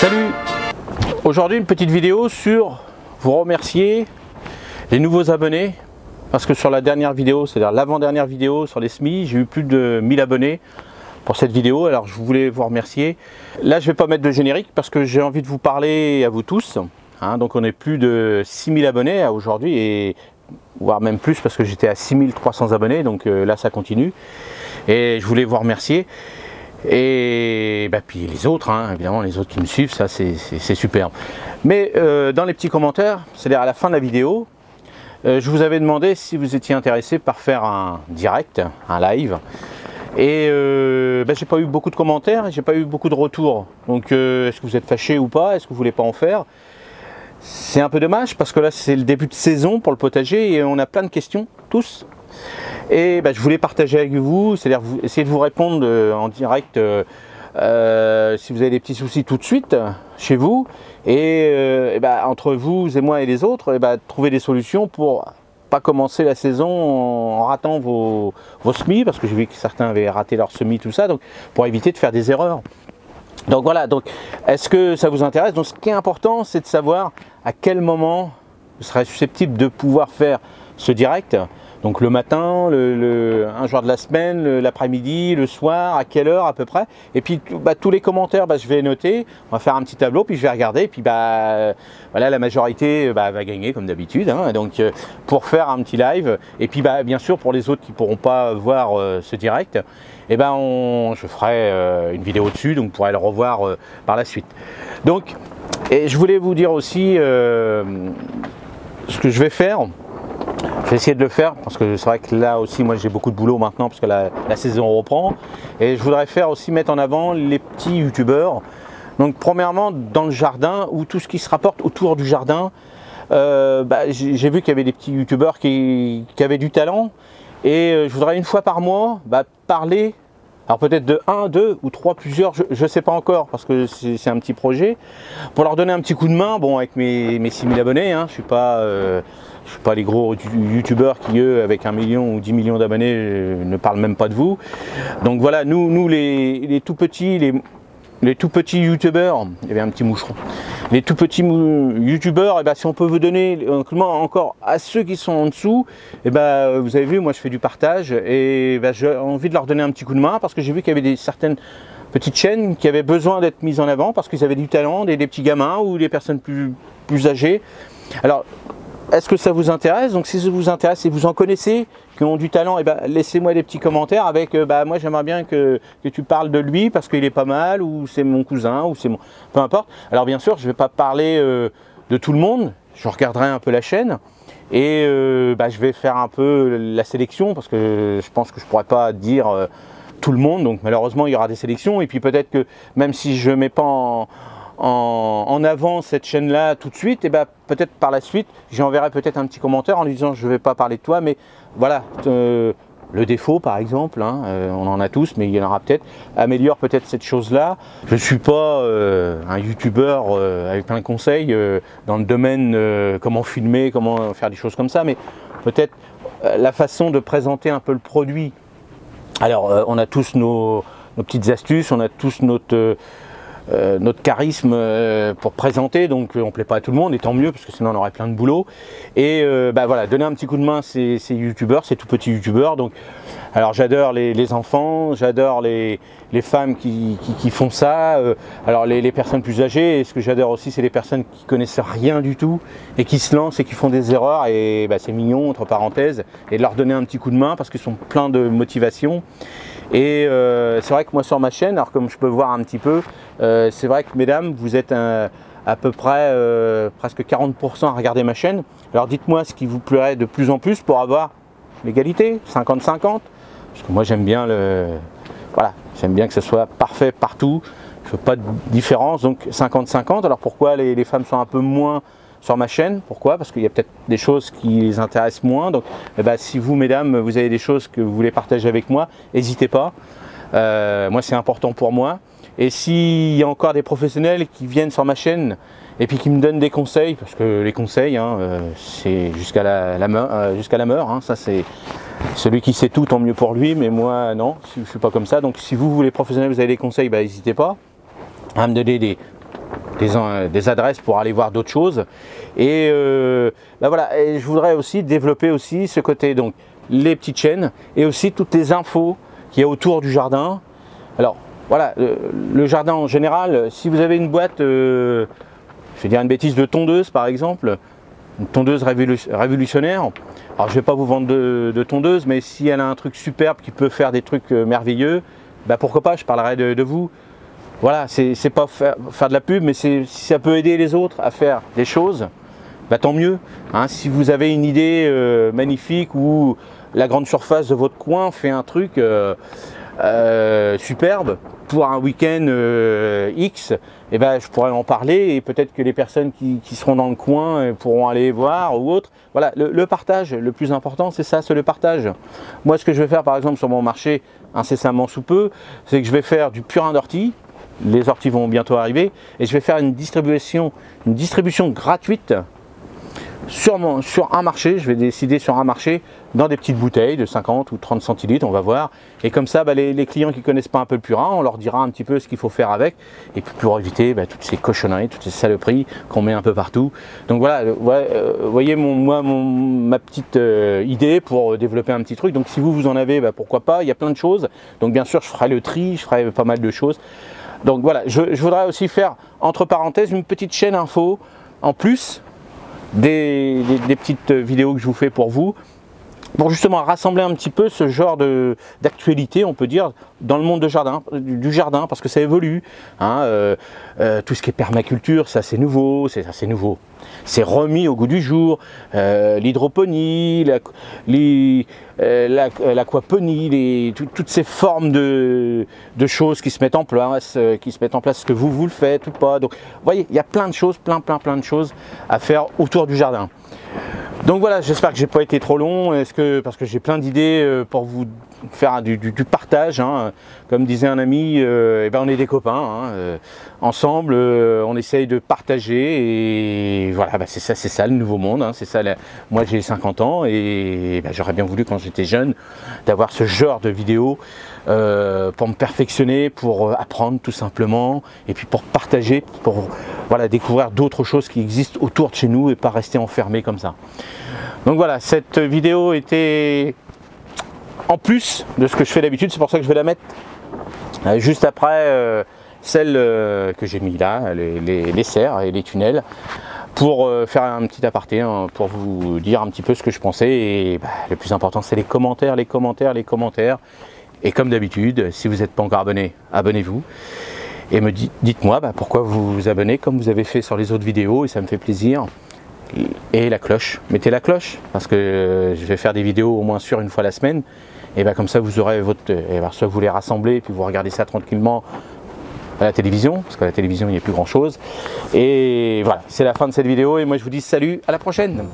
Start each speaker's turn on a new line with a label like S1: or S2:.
S1: Salut! Aujourd'hui une petite vidéo sur vous remercier les nouveaux abonnés, parce que sur la dernière vidéo, c'est-à-dire l'avant-dernière vidéo sur les SMI, j'ai eu plus de 1000 abonnés pour cette vidéo, alors je voulais vous remercier. Là je ne vais pas mettre de générique parce que j'ai envie de vous parler à vous tous, hein. Donc on est plus de 6000 abonnés aujourd'hui, et voire même plus parce que j'étais à 6300 abonnés, donc là ça continue, et je voulais vous remercier. Et bah, puis les autres, hein, évidemment les autres qui me suivent, ça c'est superbe. Mais dans les petits commentaires, c'est-à-dire à la fin de la vidéo, je vous avais demandé si vous étiez intéressé par faire un direct, un live. Et bah, j'ai pas eu beaucoup de commentaires, j'ai pas eu beaucoup de retours. Donc est-ce que vous êtes fâché ou pas? Est-ce que vous voulez pas en faire? C'est un peu dommage parce que là c'est le début de saison pour le potager et on a plein de questions, tous. Et bah, je voulais partager avec vous, c'est-à-dire essayer de vous répondre en direct si vous avez des petits soucis tout de suite chez vous, et bah, entre vous et moi et les autres, et bah, trouver des solutions pour pas commencer la saison en ratant vos semis, parce que j'ai vu que certains avaient raté leurs semis, tout ça, donc pour éviter de faire des erreurs. Donc voilà, donc est-ce que ça vous intéresse? Donc ce qui est important, c'est de savoir à quel moment vous serez susceptible de pouvoir faire ce direct. Donc le matin, un jour de la semaine, l'après-midi, le soir, à quelle heure à peu près. Et puis bah, tous les commentaires, bah, je vais noter, on va faire un petit tableau, puis je vais regarder, et puis bah, voilà, la majorité va gagner comme d'habitude, hein. Donc pour faire un petit live, et puis bah, bien sûr pour les autres qui ne pourront pas voir ce direct, et ben je ferai une vidéo dessus, donc vous pourrez le revoir par la suite. Donc, et je voulais vous dire aussi ce que je vais faire. Je vais essayer de le faire parce que c'est vrai que là aussi moi j'ai beaucoup de boulot maintenant parce que la saison reprend, et je voudrais faire aussi mettre en avant les petits youtubeurs. Donc premièrement dans le jardin, ou tout ce qui se rapporte autour du jardin, bah, j'ai vu qu'il y avait des petits youtubeurs qui avaient du talent, et je voudrais une fois par mois parler, alors peut-être de 1, 2 ou 3, plusieurs, je ne sais pas encore parce que c'est un petit projet, pour leur donner un petit coup de main. Bon, avec mes 6000 abonnés, hein, je suis pas les gros youtubeurs qui, eux, avec 1 million ou 10 millions d'abonnés, ne parlent même pas de vous. Donc voilà, nous les tout petits, les tout petits youtubeurs, il y avait un petit moucheron, les tout petits youtubeurs, et ben, si on peut vous donner encore à ceux qui sont en dessous, et ben, vous avez vu, moi je fais du partage, et ben, j'ai envie de leur donner un petit coup de main parce que j'ai vu qu'il y avait certaines petites chaînes qui avaient besoin d'être mises en avant parce qu'ils avaient du talent, des petits gamins ou des personnes plus âgées. Alors, est-ce que ça vous intéresse? Donc si ça vous intéresse, si vous en connaissez qui ont du talent, et ben, laissez-moi des petits commentaires avec bah, moi j'aimerais bien que tu parles de lui parce qu'il est pas mal, ou c'est mon cousin, ou c'est mon... peu importe. Alors bien sûr je ne vais pas parler de tout le monde, je regarderai un peu la chaîne, et bah, je vais faire un peu la sélection parce que je pense que je ne pourrais pas dire tout le monde, donc malheureusement il y aura des sélections. Et puis peut-être que même si je ne mets pas en avant cette chaîne là tout de suite, et ben peut-être par la suite j'enverrai peut-être un petit commentaire en lui disant je ne vais pas parler de toi, mais voilà, le défaut par exemple, hein, on en a tous, mais il y en aura peut-être, améliore peut-être cette chose là. Je ne suis pas un youtubeur avec plein de conseils dans le domaine comment filmer, comment faire des choses comme ça, mais peut-être la façon de présenter un peu le produit. Alors on a tous nos petites astuces, on a tous notre charisme pour présenter, donc on ne plaît pas à tout le monde, et tant mieux parce que sinon on aurait plein de boulot. Et bah voilà, donner un petit coup de main ces youtubeurs, ces tout petits youtubeurs. Donc alors j'adore les enfants, j'adore les femmes qui font ça, alors les personnes plus âgées, et ce que j'adore aussi c'est les personnes qui connaissent rien du tout et qui se lancent et qui font des erreurs, et bah, c'est mignon entre parenthèses, et de leur donner un petit coup de main parce qu'ils sont pleins de motivation. Et c'est vrai que moi sur ma chaîne, alors comme je peux voir un petit peu, c'est vrai que mesdames, vous êtes à peu près presque 40% à regarder ma chaîne. Alors dites-moi ce qui vous plairait de plus en plus pour avoir l'égalité, 50-50, parce que moi j'aime bien voilà, j'aime bien que ce soit parfait partout, je veux pas de différence, donc 50-50. Alors pourquoi les femmes sont un peu moins sur ma chaîne? Pourquoi? Parce qu'il y a peut-être des choses qui les intéressent moins. Donc eh ben, si vous mesdames, vous avez des choses que vous voulez partager avec moi, n'hésitez pas, moi c'est important pour moi. Et s'il y a encore des professionnels qui viennent sur ma chaîne et puis qui me donnent des conseils, parce que les conseils, hein, c'est jusqu'à la mort, hein, ça c'est celui qui sait tout, tant mieux pour lui, mais moi non, je ne suis pas comme ça. Donc si vous voulez professionnels, vous avez des conseils, bah, n'hésitez pas à me donner des adresses pour aller voir d'autres choses. Et voilà, et je voudrais aussi développer aussi ce côté, donc les petites chaînes et aussi toutes les infos qu'il y a autour du jardin. Alors voilà, le jardin en général, si vous avez une boîte, je vais dire une bêtise, de tondeuse par exemple, une tondeuse révolutionnaire. Alors je ne vais pas vous vendre de tondeuse, mais si elle a un truc superbe qui peut faire des trucs merveilleux, bah pourquoi pas, je parlerai de vous. Voilà, c'est pas faire de la pub, mais si ça peut aider les autres à faire des choses, bah tant mieux. Hein, si vous avez une idée magnifique ou la grande surface de votre coin fait un truc superbe pour un week-end X, et ben je pourrais en parler et peut-être que les personnes qui seront dans le coin pourront aller voir ou autre. Voilà, le partage, le plus important c'est ça, c'est le partage. Moi ce que je vais faire par exemple sur mon marché incessamment sous peu, c'est que je vais faire du purin d'ortie. Les orties vont bientôt arriver et je vais faire une distribution gratuite sur un marché. Je vais décider sur un marché dans des petites bouteilles de 50 ou 30 centilitres, on va voir. Et comme ça, les clients qui ne connaissent pas un peu le purin, on leur dira un petit peu ce qu'il faut faire avec. Et puis pour éviter toutes ces cochonneries, toutes ces saloperies qu'on met un peu partout. Donc voilà, vous voyez ma petite idée pour développer un petit truc. Donc si vous en avez, pourquoi pas, il y a plein de choses. Donc bien sûr, je ferai le tri, je ferai pas mal de choses. Donc voilà, je voudrais aussi faire, entre parenthèses, une petite chaîne info, en plus des petites vidéos que je vous fais pour vous, pour justement rassembler un petit peu ce genre d'actualité, on peut dire, dans le monde du jardin, parce que ça évolue. Hein, tout ce qui est permaculture, ça c'est nouveau, c'est remis au goût du jour. L'hydroponie, l'aquaponie, toutes ces formes de choses qui se mettent en place, ce que vous le faites ou pas. Donc, vous voyez, il y a plein de choses, plein de choses à faire autour du jardin. Donc voilà, j'espère que j'ai pas été trop long, parce que j'ai plein d'idées pour vous faire du partage. Hein. Comme disait un ami, on est des copains. Hein. Ensemble, on essaye de partager et voilà, c'est ça le nouveau monde. Hein. C'est ça. Moi j'ai 50 ans et j'aurais bien voulu quand j'étais jeune d'avoir ce genre de vidéos pour me perfectionner, pour apprendre tout simplement et puis pour partager, pour découvrir d'autres choses qui existent autour de chez nous et pas rester enfermé comme ça. Donc voilà, cette vidéo était en plus de ce que je fais d'habitude, c'est pour ça que je vais la mettre juste après celle que j'ai mis là, les serres et les tunnels, pour faire un petit aparté, hein, pour vous dire un petit peu ce que je pensais. Et le plus important c'est les commentaires. Et comme d'habitude, si vous n'êtes pas encore abonné, abonnez-vous. Et dites-moi pourquoi vous vous abonnez comme vous avez fait sur les autres vidéos, et ça me fait plaisir. Et la cloche, mettez la cloche, parce que je vais faire des vidéos au moins une fois la semaine. Et comme ça vous aurez soit vous les rassemblez, puis vous regardez ça tranquillement à la télévision, parce qu'à la télévision il n'y a plus grand chose. Et voilà, c'est la fin de cette vidéo, et moi je vous dis salut, à la prochaine.